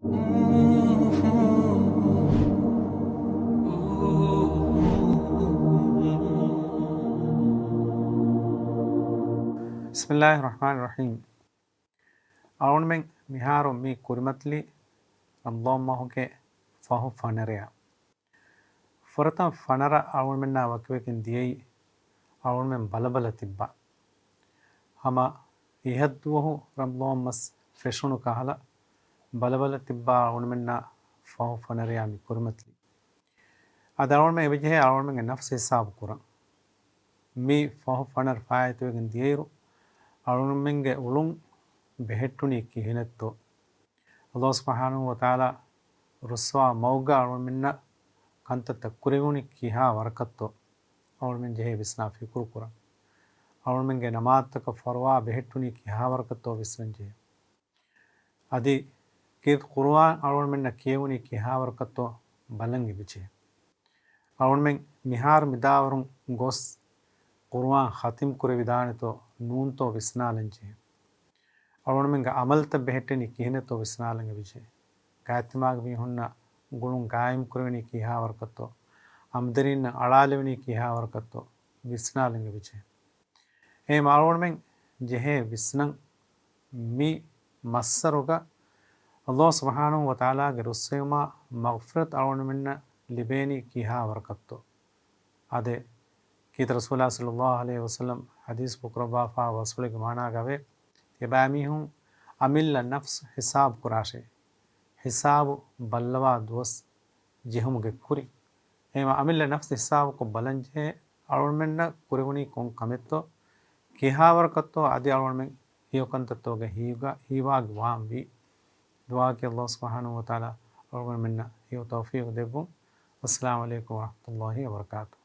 बिस्मिल्लाहिर्रहमानिर्रहीम। अरुण में मिहारो मी कुरिमतली रमदोम्महुके फ़हु फ़नरिया फ़ुरतम फ़नरा अरुण में ना वकवेकिन दियई अरुण में बलबल तिब्बा हमा इहद्वहु रमदोम्मस फ़ेशुनु कहला बलबल तिब्बा अरुण में ना फ़हु फ़नरिया मी कुरिमतली अद अरुण में वजह अरुण में नफ्स हिसाब कुरा मी फ़हु फ़नर फ़ायतवेकिन दियईरु अरुण में उलुंग बेहेट्टुनी की हिनेत्तो अल्लाह सुब्हानहु व तआला रुस्वा मौगा अरुण मिन्ना कंतत कुरेगुनी की हा वरकत्तो अरुण में जहे विस्ना फिकुर कुरा अरुण में नमाज तक फरवा बेहेट्टुनी की हा वरकत्तो विस्रन जहे अदि किद कुरआन अरुण मिन्ना केवुनी की हा वरकत्तो बलंगी बिचे अरुण में मिहार मिदावरुं गोस कुरआन खतिम कुरे विदाने तो नून तो विस्नालन जहे अरुण में अमल त बेहटनी किहने तो विस्नालंगे बिचे गायतमाग भी हुन्ना गुणुं गायम कुरवनी की हा वरकत्तो अमदरीन अड़ालवनी की हा वरकत्तो विस्नालंगे बिचे एम अरुण में जहे विस्नं मी मस्सरुगा अल्लाह सुब्हानहु व तआला गे रुस्सेमा मगफिरत अरुण मिन्ना लिबेनी की हा वरकत्तो अदे कीत रसूलुल्लाह सल्लल्लाहु अलैहि वसल्लम हदीस बुकरबाफा वसुल के माना गवे इबामी हूँ अमिल्ला नफ्स हिसाब कुराशे हिसाब बल्लवा दोस जिहुम गे कुरी एमा अमिल्ला नफ्स हिसाब को बलंजे अरुण में न कुरेगुनी कों कमेत्तो किहावर कत्तो आदि अरुण में हियोकंतत्तो गे हीवाग वाम भी दुआ के अल्लाह सुब्हानहु व तआला अरुण में न हियो तौफीक देबो। अस्सलामु अलैकुम व रहमतुल्लाहि व बरकातुहू।